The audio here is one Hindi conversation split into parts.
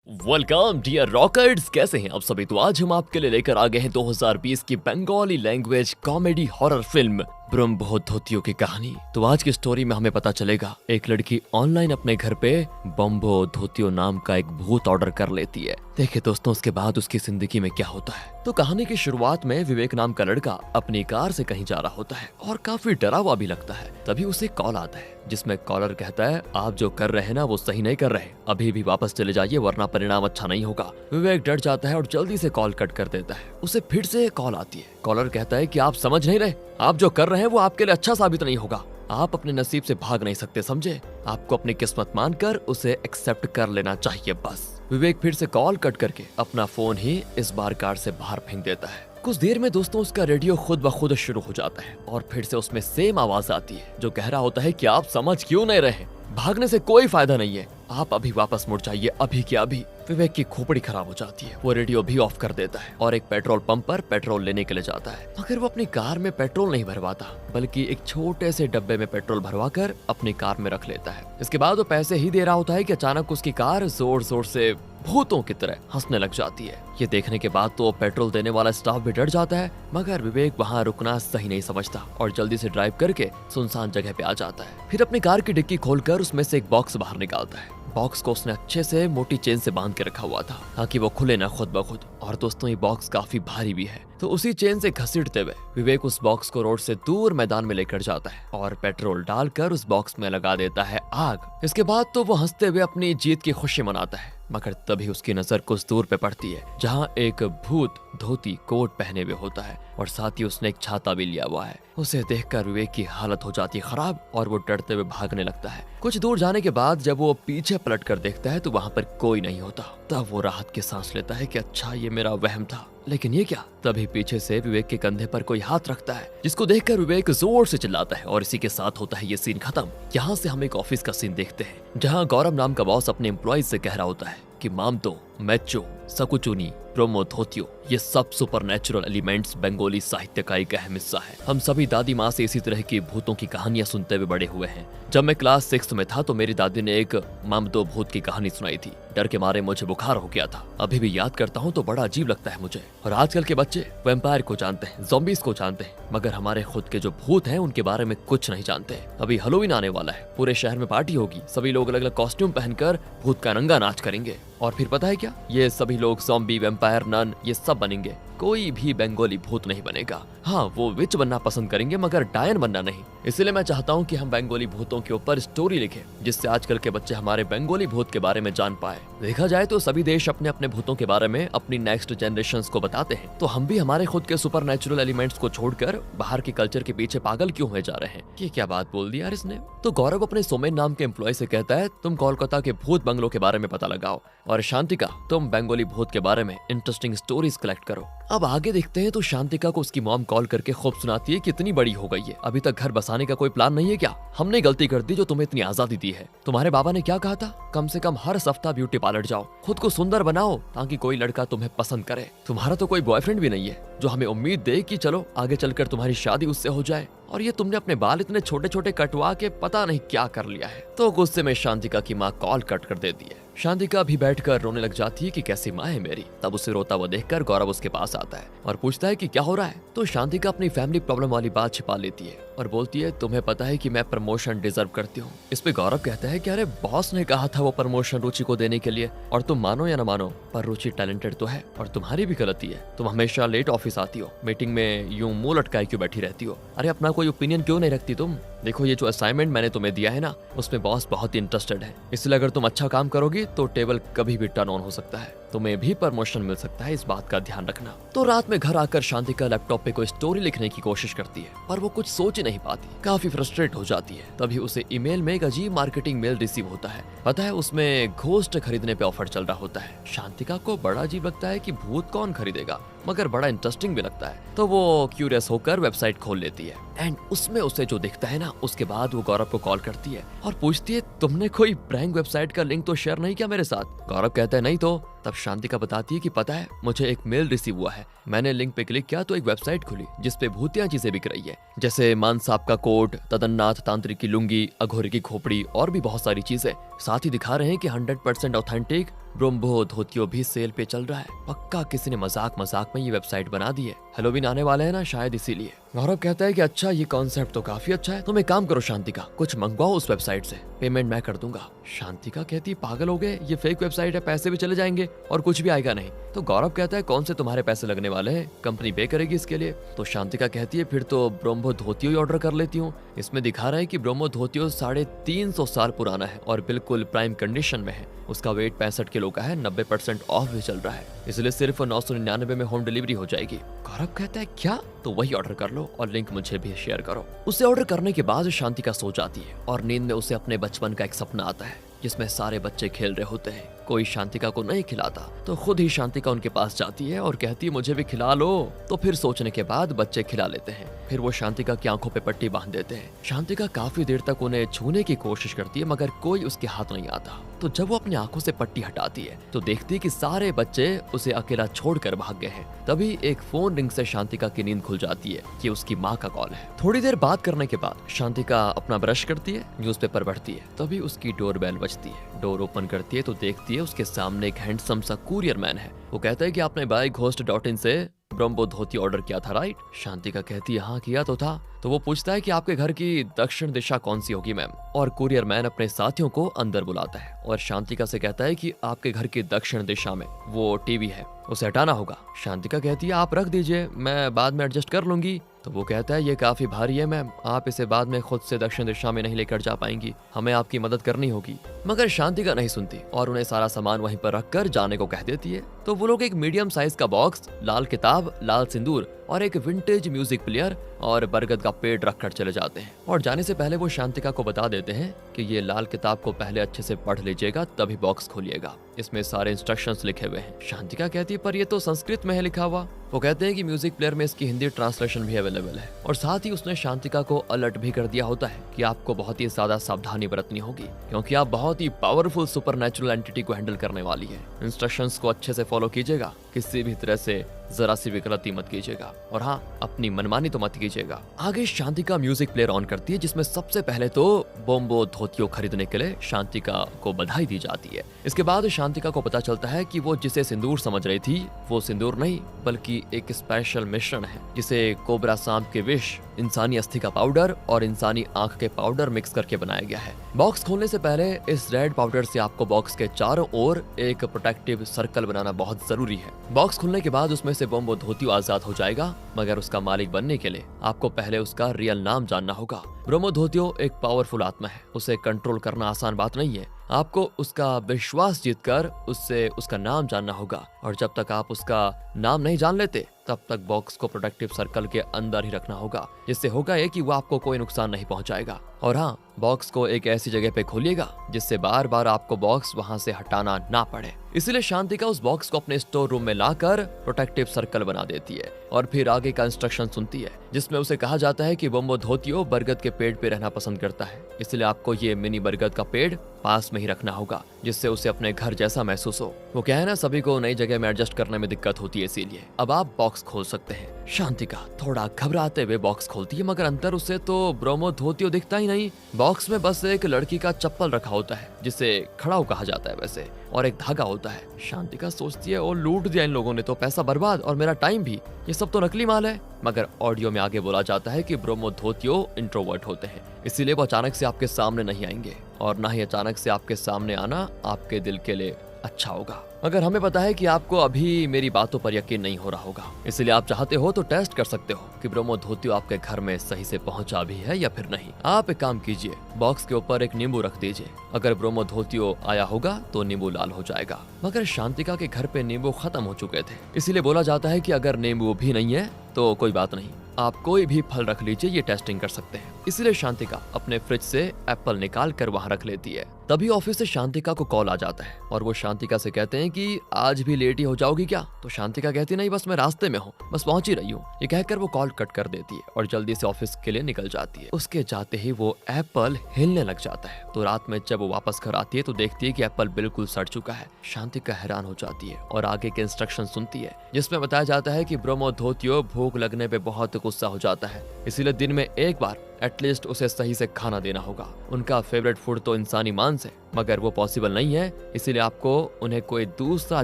वेलकम डियर रॉकर्स, कैसे हैं आप सभी। तो आज हम आपके लिए लेकर आ गए हैं 2020 की Bengali language comedy horror film ब्रह्मोधोतियों की कहानी। तो आज की स्टोरी में हमें पता चलेगा एक लड़की ऑनलाइन अपने घर पे बम्बो धोतियो नाम का एक भूत ऑर्डर कर लेती है। देखिए दोस्तों, उसके बाद उसकी जिंदगी में क्या होता है। तो कहानी की शुरुआत में विवेक नाम का लड़का अपनी कार से कहीं जा रहा होता है और काफी डरा हुआ भी लगता है। तभी उसे कॉल आता है जिसमें कॉलर कहता है, आप जो कर रहे हैं ना वो सही नहीं कर रहे, अभी भी वापस चले जाइए वरना परिणाम अच्छा नहीं होगा। विवेक डर जाता है और जल्दी से कॉल कट कर देता है। उसे फिर से कॉल आती है। कॉलर कहता है कि आप समझ नहीं रहे, आप जो कर रहे हैं वो आपके लिए अच्छा साबित नहीं होगा। आप अपने नसीब से भाग नहीं सकते, समझे। आपको अपनी किस्मत मानकर उसे एक्सेप्ट कर लेना चाहिए बस। विवेक फिर से कॉल कट करके अपना फोन ही इस बार कार से बाहर फेंक देता है। कुछ देर में दोस्तों उसका रेडियो खुद ब खुद शुरू हो जाता है और फिर से उसमें सेम आवाज आती है जो कह रहा होता है कि आप समझ क्यों नहीं रहे, भागने से कोई फायदा नहीं है, आप अभी वापस मुड़ जाइए, अभी क्या अभी। विवेक की खोपड़ी खराब हो जाती है। वो रेडियो भी ऑफ कर देता है और एक पेट्रोल पंप पर पेट्रोल लेने के लिए जाता है। मगर वो अपनी कार में पेट्रोल नहीं भरवाता, बल्कि एक छोटे से डब्बे में पेट्रोल भरवा कर अपनी कार में रख लेता है। इसके बाद वो पैसे ही दे रहा होता है कि अचानक उसकी कार जोर जोर से भूतों की तरह हंसने लग जाती है। ये देखने के बाद तो पेट्रोल देने वाला स्टाफ भी डर जाता है, मगर विवेक वहाँ रुकना सही नहीं समझता और जल्दी से ड्राइव करके सुनसान जगह पे आ जाता है। फिर अपनी कार की डिक्की खोलकर उसमें से एक बॉक्स बाहर निकालता है। बॉक्स को उसने अच्छे से मोटी चेन से बांध के रखा हुआ था ताकि वो खुले ना खुद ब खुद। और दोस्तों ये बॉक्स काफी भारी भी है, तो उसी चेन से घसीटते हुए विवेक उस बॉक्स को रोड से दूर मैदान में लेकर जाता है और पेट्रोल डालकर उस बॉक्स में लगा देता है आग। इसके बाद तो वो हंसते हुए अपनी जीत की खुशी मनाता है, मगर तभी उसकी नजर कुछ दूर पे पड़ती है जहाँ एक भूत धोती कोट पहने हुए होता है और साथ ही उसने एक छाता भी लिया हुआ है। उसे देखकर विवेक की हालत हो जाती है खराब और वो डरते हुए भागने लगता है। कुछ दूर जाने के बाद जब वो पीछे पलट कर देखता है तो वहाँ पर कोई नहीं होता। तब वो राहत की सांस लेता है कि अच्छा ये मेरा वहम था, लेकिन ये क्या। तभी पीछे से विवेक के कंधे पर कोई हाथ रखता है, जिसको देखकर विवेक जोर से चिल्लाता है और इसी के साथ होता है ये सीन खत्म। यहाँ से हम एक ऑफिस का सीन देखते हैं जहाँ गौरव नाम का बॉस अपने एम्प्लॉइज से कह रहा होता है कि मामतो, मैचो, सकुचुनी, ब्रह्मोधोतियो, ये सब सुपरनेचुरल एलिमेंट्स बंगाली साहित्य का एक अहम हिस्सा है। हम सभी दादी माँ से इसी तरह की भूतों की कहानियां सुनते हुए बड़े हुए हैं। जब मैं क्लास 6 में था तो मेरी दादी ने एक मामदो भूत की कहानी सुनाई थी। डर के मारे मुझे बुखार हो गया था। अभी भी याद करता हूँ तो बड़ा अजीब लगता है मुझे। और आजकल के बच्चे वैम्पायर को जानते हैं, ज़ॉम्बीज़ को जानते हैं, मगर हमारे खुद के जो भूत हैं उनके बारे में कुछ नहीं जानते। अभी हैलोवीन आने वाला है, पूरे शहर में पार्टी होगी, सभी लोग अलग अलग कॉस्ट्यूम पहनकर भूत का नंगा नाच करेंगे। और फिर पता है क्या, ये सभी लोग ज़ॉम्बी, वैम्पायर, नन, ये सब बनेंगे। कोई भी बंगाली भूत नहीं बनेगा। हाँ, वो विच बनना पसंद करेंगे मगर डायन बनना नहीं। इसलिए मैं चाहता हूँ कि हम बंगाली भूतों के ऊपर स्टोरी लिखें जिससे आजकल के बच्चे हमारे बंगाली भूत के बारे में जान पाए। देखा जाए तो सभी देश अपने अपने भूतों के बारे में अपनी नेक्स्ट जनरेशंस को बताते हैं, तो हम भी हमारे खुद के सुपर नेचुरल एलिमेंट्स को छोड़कर बाहर के कल्चर के पीछे पागल क्यों हुए जा रहे हैं। ये क्या बात बोल दी यार इसने। तो गौरव अपने सोमेन नाम के एम्प्लॉय से कहता है, तुम कोलकाता के भूत बंगलों के बारे में पता लगाओ और शांतिका, तुम बंगाली भूत के बारे में इंटरेस्टिंग स्टोरीज कलेक्ट करो। अब आगे देखते हैं तो शांतिका को उसकी मॉम कॉल करके खूब सुनाती है कि इतनी बड़ी हो गई है, अभी तक घर बसाने का कोई प्लान नहीं है क्या। हमने गलती कर दी जो तुम्हें इतनी आजादी दी है। तुम्हारे बाबा ने क्या कहा था, कम से कम हर सप्ताह ब्यूटी पार्लर जाओ, खुद को सुंदर बनाओ ताकि कोई लड़का तुम्हें पसंद करे। तुम्हारा तो कोई बॉयफ्रेंड भी नहीं है जो हमें उम्मीद दे कि चलो आगे चलकर तुम्हारी शादी उससे हो जाए, और ये तुमने अपने बाल इतने छोटे छोटे कटवा के पता नहीं क्या कर लिया है। तो गुस्से में शांतिका की माँ कॉल कट कर देती है। शांतिका भी बैठकर रोने लग जाती है कि कैसी माँ है मेरी। तब उसे रोता हुआ देखकर गौरव उसके पास आता है और पूछता है कि क्या हो रहा है। तो शांतिका अपनी फैमिली प्रॉब्लम वाली बात छिपा लेती है और बोलती है, तुम्हें पता है कि मैं प्रमोशन डिजर्व करती हूँ। इस पे गौरव कहता है कि अरे बॉस ने कहा था वो प्रमोशन रुचि को देने के लिए, और तुम मानो या न मानो पर रुचि टैलेंटेड तो है और तुम्हारी भी गलती है। तुम हमेशा लेट ऑफिस आती हो, मीटिंग में यूं मुंह लटकाए क्यों बैठी रहती हो। अरे अपना कोई ओपिनियन क्यों नहीं रखती तुम। देखो ये जो असाइनमेंट मैंने तुम्हें दिया है ना, उसमें बॉस बहुत ही इंटरेस्टेड है, इसलिए अगर तुम अच्छा काम करोगी तो टेबल कभी भी टर्न ऑन हो सकता है, तुम्हें भी प्रमोशन मिल सकता है, इस बात का ध्यान रखना। तो रात में घर आकर शांतिका लैपटॉप पे कोई स्टोरी लिखने की कोशिश करती है पर वो कुछ सोच ही नहीं पाती, काफी फ्रस्ट्रेट हो जाती है। तभी उसे ईमेल में एक अजीब मार्केटिंग मेल रिसीव होता है। पता है उसमें घोस्ट खरीदने पे ऑफर चल रहा होता है। शांतिका को बड़ा अजीब लगता है कि भूत कौन खरीदेगा, मगर बड़ा इंटरेस्टिंग भी लगता है। तो वो क्यूरियस होकर वेबसाइट खोल लेती है एंड उसमें उसे जो दिखता है ना, उसके बाद वो गौरव को कॉल करती है और पूछती है, तुमने कोई प्रैंक वेबसाइट का लिंक तो शेयर नहीं किया मेरे साथ। गौरव कहता है नहीं तो। तब शांतिका बताती है कि पता है मुझे एक मेल रिसीव हुआ है, मैंने लिंक पे क्लिक किया तो एक वेबसाइट खुली जिसपे भूतिया चीजें बिक रही है, जैसे मान सांप का कोट, तदन्नाथ तांत्रिक की लुंगी, अघोरी की खोपड़ी और भी बहुत सारी चीजें। साथ ही दिखा रहे हैं कि 100% ऑथेंटिक ब्रोम्बो धोतियो भी सेल पे चल रहा है। पक्का किसी ने मजाक मजाक में ये वेबसाइट बना दी है। हैलोवीन आने वाले हैं ना, शायद इसीलिए। गौरव कहता है कि अच्छा ये कॉन्सेप्ट तो काफी अच्छा है, तुम एक काम करो शांतिका, कुछ मंगवाओ उस वेबसाइट से, पेमेंट मैं कर दूंगा। शांतिका कहती है पागल हो गए, ये फेक वेबसाइट है, पैसे भी चले जाएंगे और कुछ भी आएगा नहीं। तो गौरव कहता है कौन से तुम्हारे पैसे लगने वाले हैं, कंपनी पे करेगी इसके लिए। तो शांतिका कहती है फिर तो ब्रोम्बो धोतियो ही ऑर्डर कर लेती हूँ। इसमें दिखा रहा है कि ब्रोम्बो धोतियो 350 साल पुराना है और बिल्कुल प्राइम कंडीशन में है। उसका वेट 65 किलो का है, 90% ऑफ भी चल रहा है, इसलिए सिर्फ 999 में होम डिलीवरी हो जाएगी। गौरव कहता है क्या, तो वही ऑर्डर कर लो और लिंक मुझे भी शेयर करो। उसे ऑर्डर करने के बाद शांतिका सो जाती है और नींद में उसे अपने बचपन का एक सपना आता है जिसमें सारे बच्चे खेल रहे होते हैं। कोई शांतिका को नहीं खिलाता तो खुद ही शांतिका उनके पास जाती है और कहती है मुझे भी खिला लो। तो फिर सोचने के बाद बच्चे खिला लेते हैं। फिर वो शांतिका की आंखों पे पट्टी बांध देते हैं। शांतिका काफी देर तक उन्हें छूने की कोशिश करती है मगर कोई उसके हाथ नहीं आता। तो जब वो अपनी आंखों से पट्टी हटाती है तो देखती है कि सारे बच्चे उसे अकेला छोड़कर भाग गए हैं। तभी एक फोन रिंग से शांतिका की नींद खुल जाती है कि उसकी माँ का कॉल है। थोड़ी देर बात करने के बाद शांतिका अपना ब्रश करती है, न्यूज़पेपर पढ़ती है। तभी उसकी डोर बेल बजती है। डोर ओपन करती है तो देखती है उसके सामने एक हैंडसम सा कुरियर मैन है। वो कहता है कि आपने बायघोस्ट.in से ब्रोम्बो धोती ऑर्डर किया था राइट। शांतिका कहती है हाँ किया तो था। तो वो पूछता है कि आपके घर की दक्षिण दिशा कौन सी होगी मैम। और कुरियर मैन अपने साथियों को अंदर बुलाता है और शांतिका से कहता है कि आपके घर की दक्षिण दिशा में वो टीवी है, उसे हटाना होगा। शांतिका कहती है आप रख दीजिए, मैं बाद में एडजस्ट कर लूंगी। तो वो कहता है ये काफी भारी है मैम, आप इसे बाद में खुद से दक्षिण दिशा में नहीं लेकर जा पाएंगी, हमें आपकी मदद करनी होगी। मगर शांतिका नहीं सुनती और उन्हें सारा सामान वहीं पर रखकर जाने को कह देती है। तो वो लोग एक मीडियम साइज का बॉक्स, लाल किताब, लाल सिंदूर और एक विंटेज म्यूजिक प्लेयर और बरगद का पेड़ रखकर चले जाते हैं। और जाने से पहले वो शांतिका को बता देते हैं कि ये लाल किताब को पहले अच्छे से पढ़ लीजिएगा तभी बॉक्स खोलिएगा, इसमें सारे इंस्ट्रक्शंस लिखे हुए हैं। शांतिका कहती है पर ये तो संस्कृत में है लिखा हुआ। वो कहते हैं कि म्यूजिक प्लेयर में इसकी हिंदी ट्रांसलेशन भी अवेलेबल है। और साथ ही उसने शांतिका को अलर्ट भी कर दिया होता है कि आपको बहुत ही ज्यादा सावधानी बरतनी होगी क्योंकि आप बहुत ही पावरफुल सुपरनैचुरल एंटिटी को हैंडल करने वाली है। इंस्ट्रक्शंस को अच्छे से फॉलो कीजिएगा, किसी भी तरह से जरा सी भी गलती मत कीजिएगा और हाँ अपनी मनमानी तो मत कीजिएगा। आगे शांतिका म्यूजिक प्लेयर ऑन करती है जिसमें सबसे पहले तो ब्रोम्बो धोतियो खरीदने के लिए शांतिका को बधाई दी जाती है। इसके बाद शांतिका को पता चलता है कि वो जिसे सिंदूर समझ रही थी वो सिंदूर नहीं बल्कि एक स्पेशल मिश्रण है जिसे कोबरा सांप के विष, इंसानी अस्थि का पाउडर और इंसानी आंख के पाउडर मिक्स करके बनाया गया है। बॉक्स खोलने से पहले इस रेड पाउडर से आपको बॉक्स के चारों ओर एक प्रोटेक्टिव सर्कल बनाना बहुत जरूरी है। बॉक्स खुलने के बाद उसमें से ब्रोम्बो धोतियो आजाद हो जाएगा मगर उसका मालिक बनने के लिए आपको पहले उसका रियल नाम जानना होगा। ब्रोम्बो धोतियो एक पावरफुल आत्मा है, उसे कंट्रोल करना आसान बात नहीं है। आपको उसका विश्वास जीतकर उससे उसका नाम जानना होगा और जब तक आप उसका नाम नहीं जान लेते तब तक बॉक्स को प्रोटेक्टिव सर्कल के अंदर ही रखना होगा, जिससे होगा ये कि वो आपको कोई नुकसान नहीं पहुंचाएगा। और हाँ, बॉक्स को एक ऐसी जगह पे खोलिएगा जिससे बार बार आपको बॉक्स वहां से हटाना ना पड़े। इसलिए शांतिका उस बॉक्स को अपने स्टोर रूम में लाकर प्रोटेक्टिव सर्कल बना देती है और फिर आगे का इंस्ट्रक्शन सुनती है जिसमें उसे कहा जाता है कि ब्रोम्बो धोतियो बरगद के पेड़ पे रहना पसंद करता है, इसलिए आपको ये मिनी बरगद का पेड़ पास में ही रखना होगा जिससे उसे अपने घर जैसा महसूस हो। वो क्या है ना, सभी को नई जगह में एडजस्ट करने में दिक्कत होती है, इसीलिए अब आप बॉक्स खोल सकते हैं। शांतिका थोड़ा घबराते हुए बॉक्स खोलती है मगर अंदर उसे तो ब्रोम्बो धोतियो दिखता ही नहीं। बॉक्स में बस एक लड़की का चप्पल रखा होता है जिसे खड़ाऊ कहा जाता है वैसे, और एक धागा होता है। शांतिका सोचती है और लूट दिया इन लोगों ने तो, पैसा बर्बाद और मेरा टाइम भी, ये सब तो नकली माल है। मगर ऑडियो में आगे बोला जाता है कि ब्रोम्बो धोतियो इंट्रोवर्ट होते हैं, इसीलिए वो अचानक से आपके सामने नहीं आएंगे और ना ही अचानक से आपके सामने आना आपके दिल के लिए अच्छा होगा। मगर हमें पता है कि आपको अभी मेरी बातों पर यकीन नहीं हो रहा होगा, इसलिए आप चाहते हो तो टेस्ट कर सकते हो कि ब्रोम्बो धोतियो आपके घर में सही से पहुंचा भी है या फिर नहीं। आप एक काम कीजिए, बॉक्स के ऊपर एक नींबू रख दीजिए, अगर ब्रोम्बो धोतियो आया होगा तो नींबू लाल हो जाएगा। मगर शांतिका के घर पे नींबू खत्म हो चुके थे, इसीलिए बोला जाता है कि अगर नींबू भी नहीं है तो कोई बात नहीं, आप कोई भी फल रख लीजिए, ये टेस्टिंग कर सकते हैं। इसलिए शांतिका अपने फ्रिज से एप्पल निकाल कर वहाँ रख लेती है। तभी ऑफिस से शांतिका को कॉल आ जाता है और वो शांतिका से कहते हैं कि आज भी लेट ही हो जाओगी क्या। तो शांतिका कहती नहीं, बस मैं रास्ते में हूँ, बस पहुंच ही रही हूँ। ये कहकर वो कॉल कट कर देती है और जल्दी से ऑफिस के लिए निकल जाती है। उसके जाते ही वो एप्पल हिलने लग जाता है। तो रात में जब वो वापस घर आती है तो देखती है कि एप्पल बिल्कुल सड़ चुका है। शांतिका हैरान हो जाती है और आगे के इंस्ट्रक्शन सुनती है जिसमें बताया जाता है कि ब्रोम्बो धोतियो भूख लगने पे बहुत गुस्सा हो जाता है, इसीलिए दिन में एक बार एटलीस्ट उसे सही से खाना देना होगा। उनका फेवरेट फूड तो इंसानी मांस है, मगर वो पॉसिबल नहीं है, इसीलिए आपको उन्हें कोई दूसरा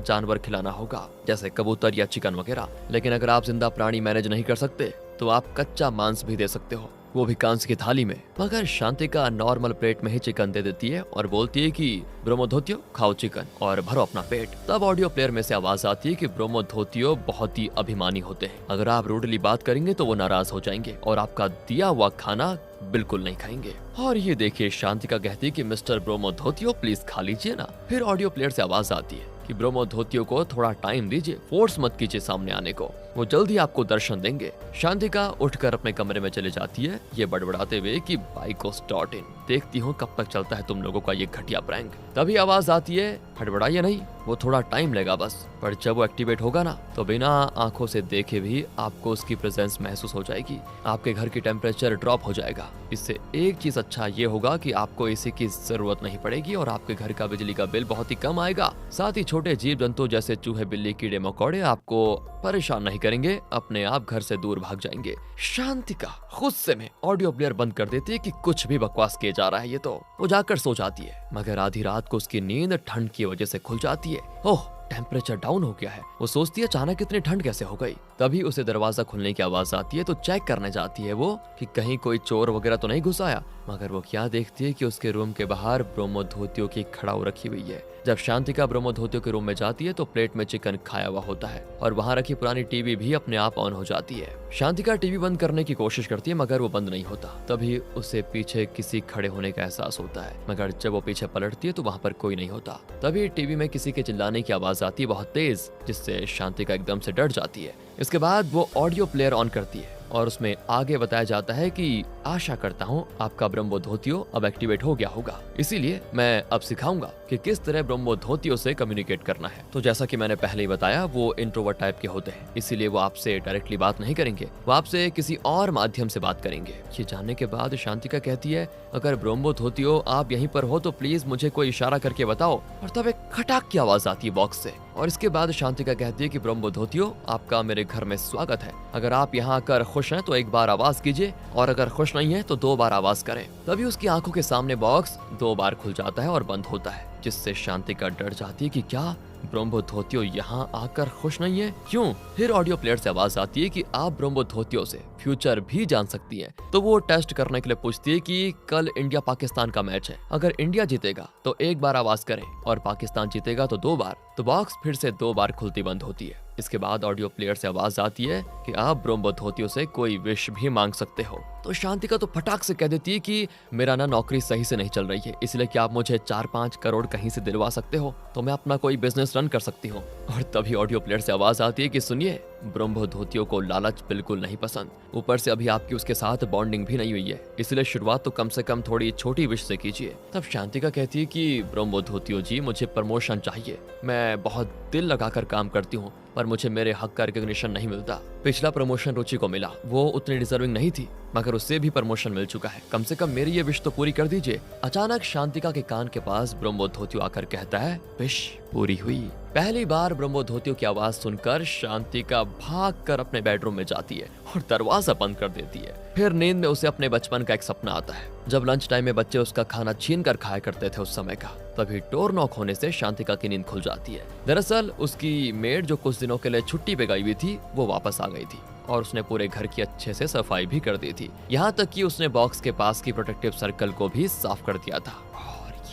जानवर खिलाना होगा, जैसे कबूतर या चिकन वगैरह। लेकिन अगर आप जिंदा प्राणी मैनेज नहीं कर सकते तो आप कच्चा मांस भी दे सकते हो, वो भी कांच की थाली में। मगर शांतिका नॉर्मल प्लेट में ही चिकन दे देती है और बोलती है कि ब्रह्मोधोतियो खाओ चिकन और भरो अपना पेट। तब ऑडियो प्लेयर में से आवाज आती है कि ब्रह्मोधोतियो बहुत ही अभिमानी होते हैं, अगर आप रूडली बात करेंगे तो वो नाराज हो जाएंगे और आपका दिया हुआ खाना बिल्कुल नहीं खाएंगे। और ये देखिए, शांतिका कहती है कि मिस्टर ब्रह्मोधोतियो प्लीज खा लीजिए ना। फिर ऑडियो प्लेयर से आवाज आती है कि ब्रह्मोधोतियो को थोड़ा टाइम दीजिए, फोर्स मत कीजिए सामने आने को, वो जल्दी आपको दर्शन देंगे। शांतिका उठकर अपने कमरे में चले जाती है, ये बड़बड़ाते हुए कि बाइक को स्टार्ट इन, देखती हूँ कब तक चलता है तुम लोगों का ये घटिया प्रैंक। तभी आवाज आती है, हड़बड़ाइए नहीं, वो थोड़ा टाइम लेगा बस, पर जब वो एक्टिवेट होगा ना तो बिना आंखों से देखे भी आपको उसकी प्रेजेंस महसूस हो जाएगी, आपके घर की टेम्परेचर ड्रॉप हो जाएगा। इससे एक चीज अच्छा ये होगा कि आपको एसी की जरूरत नहीं पड़ेगी और आपके घर का बिजली का बिल बहुत ही कम आएगा। साथ ही छोटे जीव जंतु जैसे चूहे, बिल्ली, कीड़े मकोड़े आपको परेशान नहीं करेंगे, अपने आप घर से दूर भाग जाएंगे। शांतिका गुस्से में ऑडियो प्लेयर बंद कर देती है कि कुछ भी बकवास किया जा रहा है ये तो। वो जाकर सो जाती है, मगर आधी रात को उसकी नींद ठंड की वजह से खुल जाती है। ओह, टेम्परेचर डाउन हो गया है। वो सोचती है अचानक इतनी ठंड कैसे हो गई। तभी उसे दरवाजा खुलने की आवाज आती है, तो चेक करने जाती है वो कि कहीं कोई चोर वगैरह तो नहीं घुस आया। मगर वो क्या देखती है कि उसके रूम के बाहर ब्रह्मोधोतियो की खड़ाऊ रखी हुई है। जब शांतिका ब्रह्मोधोतियो के रूम में जाती है तो प्लेट में चिकन खाया हुआ होता है और वहाँ रखी पुरानी टीवी भी अपने आप ऑन हो जाती है। शांतिका टीवी बंद करने की कोशिश करती है, मगर वो बंद नहीं होता। तभी उसे पीछे किसी खड़े होने का एहसास होता है, मगर जब वो पीछे पलटती है तो वहाँ पर कोई नहीं होता। तभी टीवी में किसी के चिल्लाने की आवाज आती है बहुत तेज, जिससे शांतिका एकदम से डर जाती है। इसके बाद वो ऑडियो प्लेयर ऑन करती है और उसमें आगे बताया जाता है कि आशा करता हूँ आपका ब्रह्मोधोतियो अब एक्टिवेट हो गया होगा, इसीलिए मैं अब सिखाऊंगा कि किस तरह ब्रह्मोधोतियो से कम्युनिकेट करना है। तो जैसा कि मैंने पहले ही बताया, वो इंट्रोवर्ट टाइप के होते हैं, इसीलिए वो आपसे डायरेक्टली बात नहीं करेंगे, वो आपसे किसी और माध्यम से बात करेंगे। ये जानने के बाद शांतिका कहती है, अगर ब्रह्मोधोतियो आप यहीं पर हो तो प्लीज मुझे कोई इशारा करके बताओ। और तब एक खटाक की आवाज आती है बॉक्स से, और इसके बाद शांतिका कहती है कि ब्रह्मोधोतियो आपका मेरे घर में स्वागत है, अगर आप यहाँ आकर खुश हैं तो एक बार आवाज कीजिए, और अगर खुश नहीं है तो 2 बार आवाज करें। तभी उसकी आंखों के सामने बॉक्स 2 बार खुल जाता है और बंद होता है, जिससे शांतिका डर जाती है कि क्या ब्रह्मोधोतियो यहाँ आकर खुश नहीं है, क्यों? फिर ऑडियो प्लेयर से आवाज आती है कि आप ब्रह्मोधोतियो से फ्यूचर भी जान सकती है। तो वो टेस्ट करने के लिए पूछती है कि कल इंडिया पाकिस्तान का मैच है, अगर इंडिया जीतेगा तो 1 बार आवाज करें और पाकिस्तान जीतेगा तो 2 बार। तो बॉक्स फिर से 2 बार खुलती बंद होती है। इसके बाद ऑडियो प्लेयर से आवाज आती है कि आप ब्रह्मोधोतियो से कोई विश भी मांग सकते हो। तो शांतिका तो फटाक से कह देती है कि मेरा ना नौकरी सही से नहीं चल रही है, इसलिए क्या आप मुझे 4-5 करोड़ कहीं से दिलवा सकते हो तो मैं अपना कोई बिजनेस रन कर सकती हूँ। और तभी ऑडियो प्लेयर से आवाज आती है कि सुनिए, ब्रह्मोधोतियो को लालच बिल्कुल नहीं पसंद, ऊपर से अभी आपकी उसके साथ बॉन्डिंग भी नहीं हुई है, इसलिए शुरुआत तो कम से कम थोड़ी छोटी विश से कीजिए। तब शांतिका कहती है कि ब्रह्मोधोतियो जी, मुझे प्रमोशन चाहिए, मैं बहुत दिल लगाकर काम करती हूँ पर मुझे मेरे हक का रिकॉग्निशन नहीं मिलता। पिछला प्रमोशन रुचि को मिला, वो उतनी डिजर्विंग नहीं थी, मगर उससे भी प्रमोशन मिल चुका है, कम से कम मेरी ये विश तो पूरी कर दीजिए। अचानक शांतिका के कान के पास ब्रह्मोधोतियो आकर कहता है, विश पूरी हुई। पहली बार ब्रह्मोधोतियो की आवाज सुनकर शांतिका भागकर अपने बेडरूम में जाती है और दरवाजा बंद कर देती है। फिर नींद में उसे अपने बचपन का एक सपना आता है, जब लंच टाइम में बच्चे उसका खाना छीन कर खाया करते थे उस समय का। तभी डोर नॉक होने से शांतिका की नींद खुल जाती है। दरअसल उसकी मेड जो कुछ दिनों के लिए छुट्टी पे गई हुई थी, वो वापस आ गई थी और उसने पूरे घर की अच्छे से सफाई भी कर दी थी, यहाँ तक कि उसने बॉक्स के पास की प्रोटेक्टिव सर्कल को भी साफ कर दिया था।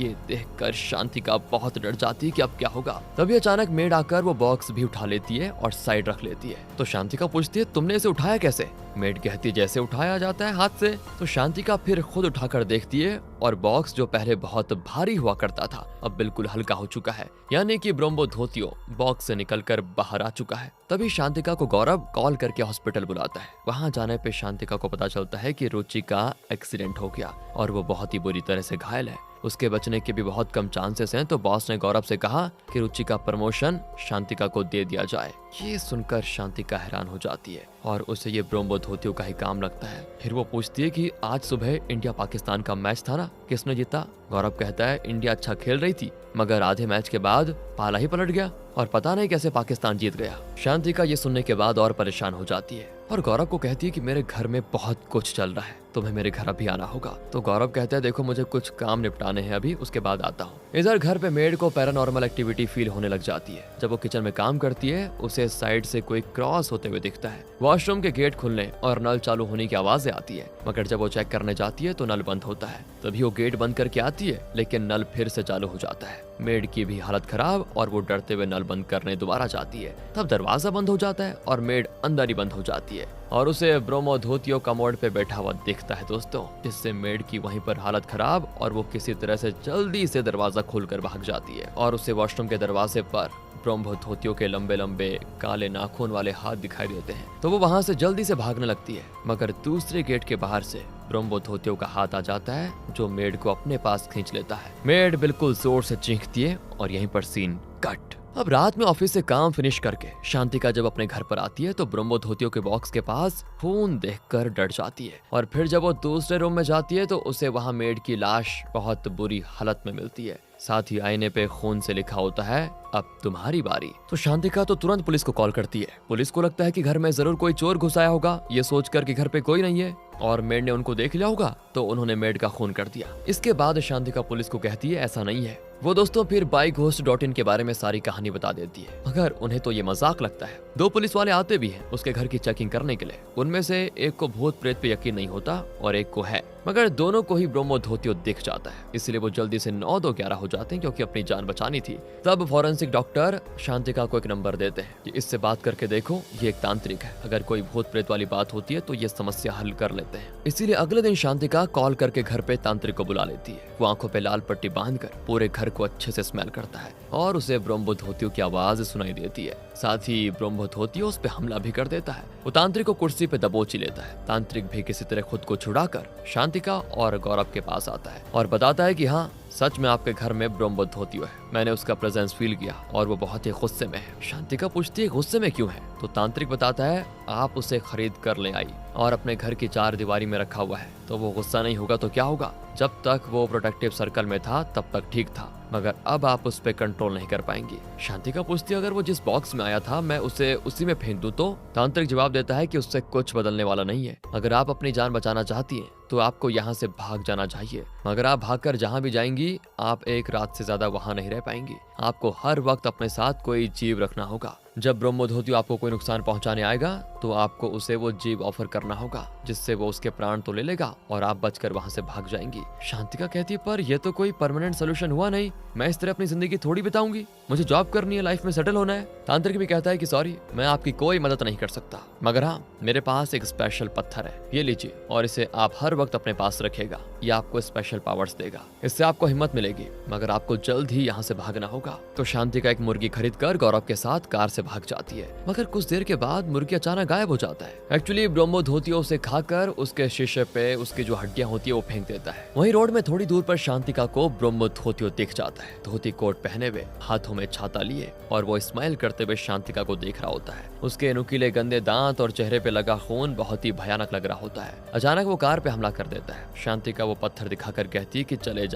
ये देखकर शांतिका बहुत डर जाती है कि अब क्या होगा। तभी अचानक मेड आकर वो बॉक्स भी उठा लेती है और साइड रख लेती है। तो शांतिका पूछती है, तुमने इसे उठाया कैसे? मेड कहती है, जैसे उठाया जाता है हाथ से। तो शांतिका फिर खुद उठाकर देखती है और बॉक्स जो पहले बहुत भारी हुआ करता था अब बिल्कुल हल्का हो चुका है, यानी कि ब्रह्मोधोतियो बॉक्स से निकलकर बाहर आ चुका है। तभी शांतिका को गौरव कॉल करके हॉस्पिटल बुलाता है। वहाँ जाने पे शांतिका को पता चलता है कि रुचि का एक्सीडेंट हो गया और वो बहुत ही बुरी तरह से घायल है, उसके बचने के भी बहुत कम चांसेस हैं। तो बॉस ने गौरव से कहा कि रुचि का प्रमोशन शांतिका को दे दिया जाए। ये सुनकर शांतिका हैरान हो जाती है और उसे ये ब्रह्मोधोतियो का ही काम लगता है। फिर वो पूछती है कि आज सुबह इंडिया पाकिस्तान का मैच था ना, किसने जीता? गौरव कहता है, इंडिया अच्छा खेल रही थी, मगर आधे मैच के बाद पाला ही पलट गया और पता नहीं कैसे पाकिस्तान जीत गया। शांतिका ये सुनने के बाद और परेशान हो जाती है। और गौरव को कहती है कि मेरे घर में बहुत कुछ चल रहा है, तुम्हें मेरे घर अभी आना होगा। तो गौरव कहता है देखो मुझे कुछ काम निपटाने हैं अभी, उसके बाद आता हूँ। इधर घर पे मेड को पैरानॉर्मल एक्टिविटी फील होने लग जाती है। जब वो किचन में काम करती है उसे साइड से कोई क्रॉस होते हुए दिखता है। वॉशरूम के गेट खुलने और नल चालू होने की आवाजें आती है, मगर जब वो चेक करने जाती है तो नल बंद होता है। तभी वो गेट बंद करके आती है लेकिन नल फिर से चालू हो जाता है। मेड की भी हालत खराब और वो डरते हुए नल बंद करने दोबारा जाती है। तब दरवाजा बंद हो जाता है और मेड अंदर ही बंद हो जाती है और उसे ब्रोमो धोतियो कमोड पे बैठा हुआ दिखता है दोस्तों, जिससे मेड की वहीं पर हालत खराब और वो किसी तरह से जल्दी से दरवाजा खोलकर भाग जाती है और उसे वॉशरूम के दरवाजे पर ब्रोमो धोतियो के लंबे लंबे काले नाखून वाले हाथ दिखाई देते हैं। तो वो वहां से जल्दी से भागने लगती है, मगर दूसरे गेट के बाहर से ब्रोमो धोतियो का हाथ आ जाता है जो मेड को अपने पास खींच लेता है। मेड बिल्कुल जोर से चीखती है और यहीं पर सीन कट। अब रात में ऑफिस से काम फिनिश करके शांतिका जब अपने घर पर आती है तो ब्रोमो धोतियो के बॉक्स के पास खून देखकर डर जाती है और फिर जब वो दूसरे रूम में जाती है तो उसे वहां मेड की लाश बहुत बुरी हालत में मिलती है। साथ ही आईने पे खून से लिखा होता है अब तुम्हारी बारी। तो शांतिका तो तुरंत पुलिस को कॉल करती है। पुलिस को लगता है कि घर में जरूर कोई चोर घुस आया होगा, ये सोचकर कि घर पे कोई नहीं है और मेड ने उनको देख लिया होगा तो उन्होंने मेड का खून कर दिया। इसके बाद शांतिका पुलिस को कहती है ऐसा नहीं है। वो दोस्तों फिर BuyGhost.in के बारे में सारी कहानी बता देती है, मगर उन्हें तो ये मजाक लगता है। 2 पुलिस वाले आते भी हैं उसके घर की चेकिंग करने के लिए। उनमें से एक को भूत प्रेत पे यकीन नहीं होता और एक को है, मगर दोनों को ही ब्रोमो धोतियो दिख जाता है, इसलिए वो जल्दी से 9-2-11 हो जाते हैं क्योंकि अपनी जान बचानी थी। तब फॉरेंसिक डॉक्टर शांतिका को एक नंबर देते हैं कि इससे बात करके देखो, ये एक तांत्रिक है, अगर कोई भूत प्रेत वाली बात होती है तो ये समस्या हल कर लेते हैं। इसीलिए अगले दिन शांतिका कॉल करके घर पे तांत्रिक को बुला लेती है। वो आंखों पे लाल पट्टी बांधकर पूरे घर को अच्छे से स्मेल करता है और उसे ब्रोमो धोतियो की आवाज सुनाई देती है। साथ ही ब्रोमो धोतियो उस पे हमला भी कर देता है। वो तांत्रिक को कुर्सी पे दबोच ही लेता है। तांत्रिक भी किसी तरह खुद को छुड़ाकर शांतिका और गौरव के पास आता है और बताता है कि हाँ सच में आपके घर में ब्रोमो धोतियो है, मैंने उसका प्रेजेंस फील किया और वो बहुत ही गुस्से में है। शांतिका पूछती है गुस्से में क्यों है, तो तांत्रिक बताता है आप उसे खरीद कर ले आई और अपने घर की 4 दीवारी में रखा हुआ है, तो वो गुस्सा नहीं होगा तो क्या होगा। जब तक वो प्रोटेक्टिव सर्कल में था तब तक ठीक था, मगर अब आप उस पर कंट्रोल नहीं कर पाएंगी। शांतिका पूछती है अगर वो जिस बॉक्स में आया था मैं उसे उसी में फेंक दूं तो। तांत्रिक जवाब देता है कि उससे कुछ बदलने वाला नहीं है। अगर आप अपनी जान बचाना चाहती हैं तो आपको यहाँ से भाग जाना चाहिए, मगर आप भागकर जहाँ भी जाएंगी आप एक रात से ज्यादा वहाँ नहीं रह पाएंगी। आपको हर वक्त अपने साथ कोई जीव रखना होगा। जब ब्रोमो धोतियो आपको कोई नुकसान पहुंचाने आएगा तो आपको उसे वो जीव ऑफर करना होगा, जिससे वो उसके प्राण तो ले लेगा और आप बचकर वहां से भाग जाएंगी। शांतिका कहती है पर ये तो कोई परमानेंट सोल्यूशन हुआ नहीं, मैं इस तरह अपनी जिंदगी थोड़ी बिताऊंगी, मुझे जॉब करनी है, लाइफ में सेटल होना है। तांत्रिक भी कहता है कि सॉरी मैं आपकी कोई मदद नहीं कर सकता, मगर हाँ मेरे पास एक स्पेशल पत्थर है, ये लीजिए और इसे आप हर वक्त अपने पास रखेगा, ये आपको स्पेशल पावर्स देगा, इससे आपको हिम्मत मिलेगी, मगर आपको जल्द ही यहाँ से भागना होगा। तो शांतिका एक मुर्गी खरीद कर गौरव के साथ कार से भाग जाती है, मगर कुछ देर के बाद मुर्गी अचानक गायब हो जाता है। एक्चुअली ब्रोमो धोतियो उसे खाकर उसके शीशे पे उसकी जो हड्डियां होती है वो फेंक देता है। वहीं रोड में थोड़ी दूर पर शांतिका को ब्रोमो धोतियो दिख जाता है, धोती कोट पहने हुए, हाथों में छाता लिए, और वो स्माइल करते हुए शांतिका को देख रहा होता है। उसके नुकीले गंदे दांत और चेहरे पे लगा खून बहुत ही भयानक लग रहा होता है। अचानक वो कार पे हमला कर देता है। शांतिका वो पत्थर दिखाकर कहती है कि चले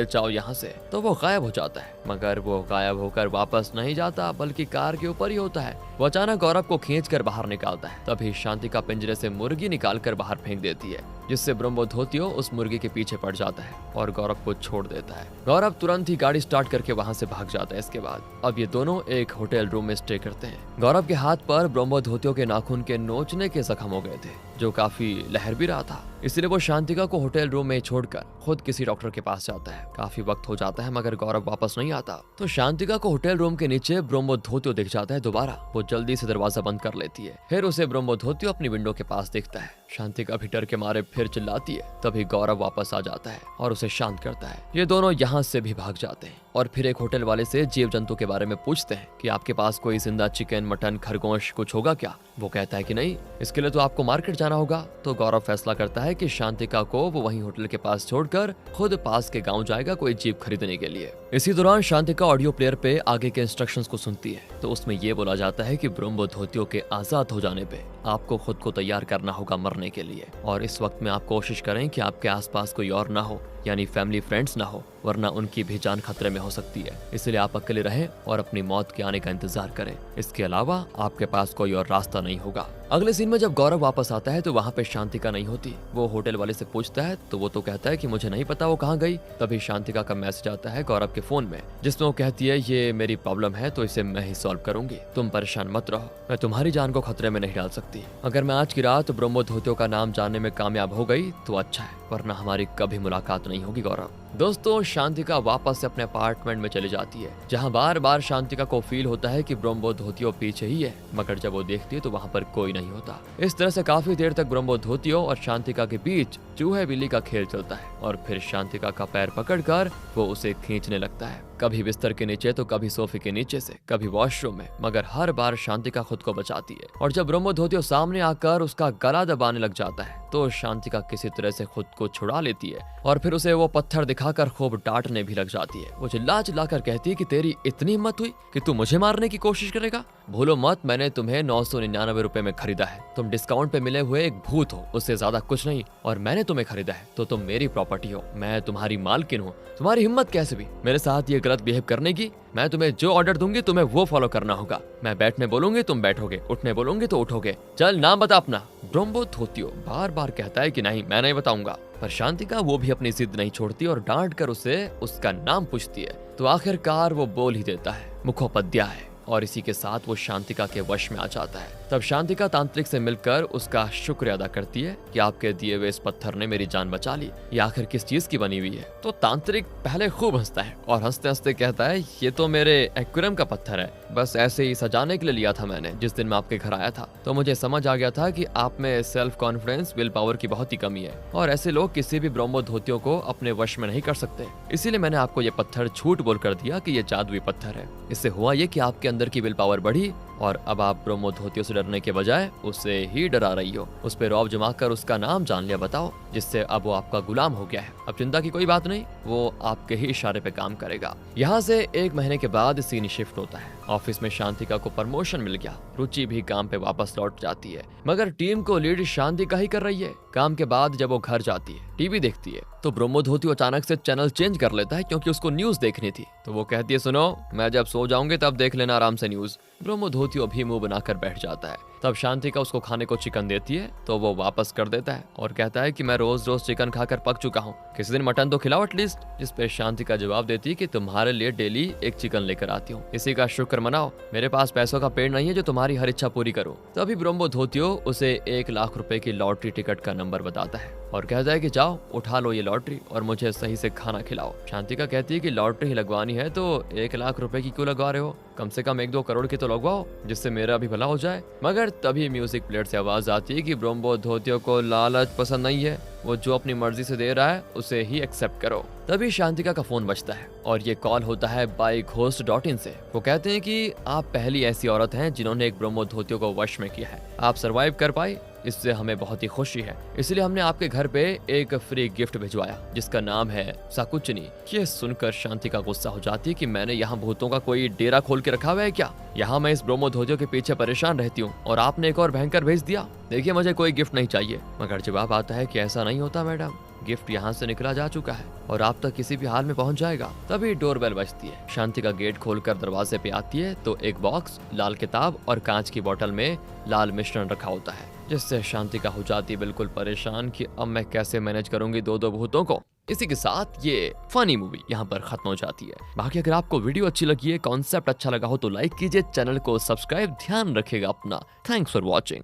जाओ यहाँ से, तो वो गायब हो जाता है, मगर वो गायब होकर वापस नहीं जाता बल्कि कार के ऊपर ही होता है। वो अचानक गौरव को खींचकर बाहर निकालता है, तभी शांतिका पिंजरे से मुर्गी निकालकर बाहर फेंक देती है, जिससे ब्रोमो धोतियो उस मुर्गी के पीछे पड़ जाता है और गौरव को छोड़ देता है। गौरव तुरंत ही गाड़ी स्टार्ट करके वहां से भाग जाता है। इसके बाद अब ये दोनों एक होटल रूम में स्टे करते हैं। गौरव के हाथ पर ब्रोमो धोतियो के नाखून के नोचने के जख्म हो गए थे, जो काफी लहर भी रहा था, इसलिए वो शांतिका को होटल रूम में छोड़कर खुद किसी डॉक्टर के पास जाता है। काफी वक्त हो जाता है मगर गौरव वापस नहीं आता, तो शांतिका को होटल रूम के नीचे ब्रोमो धोतियो दिख जाता है दोबारा। वो जल्दी से दरवाजा बंद कर लेती है, फिर उसे ब्रोमो धोतियो अपनी विंडो के पास दिखता है। शांतिका भी डर के मारे फिर चिल्लाती है, तभी गौरव वापस आ जाता है और उसे शांत करता है। ये दोनों यहाँ से भी भाग जाते हैं और फिर एक होटल वाले से जीव जंतु के बारे में पूछते हैं कि आपके पास कोई जिंदा चिकन, मटन, खरगोश कुछ होगा क्या। वो कहता है कि नहीं, इसके लिए तो आपको मार्केट जाना होगा। तो गौरव फैसला करता है कि शांतिका को वो वहीं होटल के पास छोड़कर खुद पास के गांव जाएगा कोई जीप खरीदने के लिए। इसी दौरान शांतिका ऑडियो प्लेयर पे आगे के इंस्ट्रक्शंस को सुनती है, तो उसमें ये बोला जाता है कि ब्रोमो धोतियो के आजाद हो जाने पे आपको खुद को तैयार करना होगा मरने के लिए, और इस वक्त में आप कोशिश करें कि आपके आसपास कोई और ना हो, यानी फैमिली फ्रेंड्स ना हो, वरना उनकी भी जान खतरे में हो सकती है। इसलिए आप अकेले रहें और अपनी मौत के आने का इंतजार करें। इसके अलावा आपके पास कोई और रास्ता नहीं होगा। अगले सीन में जब गौरव वापस आता है तो वहाँ पे शांतिका नहीं होती। वो होटल वाले से पूछता है तो वो तो कहता है कि मुझे नहीं पता वो कहाँ गई। तभी शांतिका का मैसेज आता है गौरव के फोन में, जिसमें वो कहती है ये मेरी प्रॉब्लम है तो इसे मैं ही सॉल्व करूंगी, तुम परेशान मत रहो, मैं तुम्हारी जान को खतरे में नहीं डाल सकती। अगर मैं आज की रात ब्रह्मो धोतियो का नाम जानने में कामयाब हो गई तो अच्छा है, वरना हमारी कभी मुलाकात नहीं होगी गौरव। दोस्तों, शांतिका वापस से अपने अपार्टमेंट में चली जाती है, जहां बार बार शांतिका को फील होता है कि ब्रह्मो धोतियो पीछे ही है, मगर जब वो देखती है तो वहां पर कोई नहीं होता। इस तरह से काफी देर तक ब्रह्मो धोतियो और शांतिका के बीच चूहे बिल्ली का खेल चलता है और फिर शांतिका का पैर पकड़कर वो उसे खींचने लगता है, कभी बिस्तर के नीचे तो कभी सोफे के नीचे से, कभी वॉशरूम में, मगर हर बार शांतिका खुद को बचाती है। और जब ब्रह्मो धोतियो सामने आकर उसका गला दबाने लग जाता है तो शांतिका किसी तरह से खुद को छुड़ा लेती है और फिर उसे वो पत्थर दिखाकर खूब डांटने भी लग जाती है। वो चिल्ला चिल्लाकर कहती है कि तेरी इतनी हिम्मत हुई कि तू मुझे मारने की कोशिश करेगा? भूलो मत, मैंने तुम्हें 999 रुपए में खरीदा है, तुम डिस्काउंट पे मिले हुए एक भूत हो, उससे ज्यादा कुछ नहीं, और मैंने तुम्हें खरीदा है तो तुम मेरी प्रॉपर्टी हो, मैं तुम्हारी मालकिन हूँ। तुम्हारी हिम्मत कैसे भी मेरे साथ ये गलत बिहेव करने की? मैं तुम्हें जो ऑर्डर दूंगी तुम्हें वो फॉलो करना होगा। मैं बैठने बोलूंगी तुम बैठोगे, उठने बोलूंगी तो उठोगे। चल नाम बता अपना। ब्रह्मो धोतियो बार बार कहता है कि नहीं, मैं नहीं बताऊंगा, पर शांतिका वो भी अपनी जिद नहीं छोड़ती और डांट कर उसे उसका नाम पूछती है तो आखिरकार वो बोल ही देता है, मुखोपाध्याय, और इसी के साथ वो शांतिका के वश में आ जाता है। तब शांतिका तांत्रिक से मिलकर उसका शुक्रिया अदा करती है कि आपके दिए हुए इस पत्थर ने मेरी जान बचा ली। ये आखिर किस चीज की बनी हुई है? तो तांत्रिक पहले खूब हंसता है और हंसते हंसते कहता है ये तो मेरे एक्वेरियम का पत्थर है, बस ऐसे ही सजाने के लिए लिया था मैंने। जिस दिन मैं आपके घर आया था तो मुझे समझ आ गया था कि आप में सेल्फ कॉन्फिडेंस, विल पावर की बहुत ही कमी है और ऐसे लोग किसी भी ब्रह्मो धोतियों को अपने वश में नहीं कर सकते। इसीलिए मैंने आपको ये पत्थर झूठ बोल कर दिया कि ये जादुई पत्थर है। इससे हुआ ये कि आपके अंदर की विल पावर बढ़ी और अब आप ब्रह्मो धोतियों से डरने के बजाय उससे ही डरा रही हो। उस पे रौब जमा कर उसका नाम जान लिया बताओ, जिससे अब वो आपका गुलाम हो गया है। अब चिंता की कोई बात नहीं, वो आपके ही इशारे पे काम करेगा। यहाँ से 1 महीने के बाद सीन शिफ्ट होता है। ऑफिस में शांतिका को प्रमोशन मिल गया, रुचि भी काम पे वापस लौट जाती है, मगर टीम को लीड शांतिका ही कर रही है। काम के बाद जब वो घर जाती है, टीवी देखती है तो ब्रह्मो धोतियो अचानक से चैनल चेंज कर लेता है क्योंकि उसको न्यूज देखनी थी। तो वो कहती है सुनो, मैं जब सो जाऊंगी तब देख लेना आराम से न्यूज। ब्रह्मो धोतियो भी मुंह बनाकर बैठ जाता है। तब शांतिका उसको खाने को चिकन देती है तो वो वापस कर देता है और कहता है कि मैं रोज रोज चिकन खाकर पक चुका हूँ, किसी दिन मटन तो खिलाओ एटलीस्ट। जिस पे शांतिका जवाब देती है कि तुम्हारे लिए डेली एक चिकन लेकर आती हूँ, इसी का शुक्र मनाओ, मेरे पास पैसों का पेड़ नहीं है जो तुम्हारी हर इच्छा पूरी करूँ। तभी ब्रह्मो धोतियो उसे 1 लाख रुपए की लॉटरी टिकट का नंबर बताता है और कहता है कि जाओ उठा लो ये लॉटरी और मुझे सही से खाना खिलाओ। शांतिका कहती है कि लॉटरी ही लगवानी है तो 1 लाख रुपए की क्यों लगवा रहे हो, कम से कम 1-2 करोड़ की तो लगवाओ जिससे मेरा भी भला हो जाए। मगर तभी म्यूजिक प्लेयर से आवाज आती है कि ब्रह्मो धोतियो को लालच पसंद नहीं है, वो जो अपनी मर्जी से दे रहा है उसे ही एक्सेप्ट करो। तभी शांतिका का फोन बजता है और ये कॉल होता है ByGhost.in से। वो कहते हैं कि आप पहली ऐसी औरत हैं जिन्होंने एक ब्रह्मो धोतियो को वश में किया है, आप सरवाइव कर पाई, इससे हमें बहुत ही खुशी है, इसलिए हमने आपके घर पे एक फ्री गिफ्ट भिजवाया जिसका नाम है साकुचनी। ये सुनकर शांतिका गुस्सा हो जाती है कि मैंने यहाँ भूतों का कोई डेरा खोल के रखा हुआ है क्या? यहाँ मैं इस ब्रह्मो धोतियो के पीछे परेशान रहती हूँ और आपने एक और भयंकर भेज दिया। देखिए मुझे कोई गिफ्ट नहीं चाहिए। मगर जवाब आता है कि ऐसा नहीं होता मैडम, गिफ्ट यहाँ से निकला जा चुका है और आप तक किसी भी हाल में पहुँच जाएगा। तभी डोरबेल बजती है। शांतिका गेट खोलकर दरवाजे पे आती है तो एक बॉक्स, लाल किताब और कांच की बोतल में लाल मिश्रण रखा होता है, जिससे शांतिका हो जाती है बिल्कुल परेशान कि अब मैं कैसे मैनेज करूंगी 2-2 भूतों को। इसी के साथ ये फनी मूवी यहाँ पर खत्म हो जाती है। बाकी अगर आपको वीडियो अच्छी लगी है, कॉन्सेप्ट अच्छा लगा हो तो लाइक कीजिए, चैनल को सब्सक्राइब ध्यान रखिएगा अपना। Thanks for watching.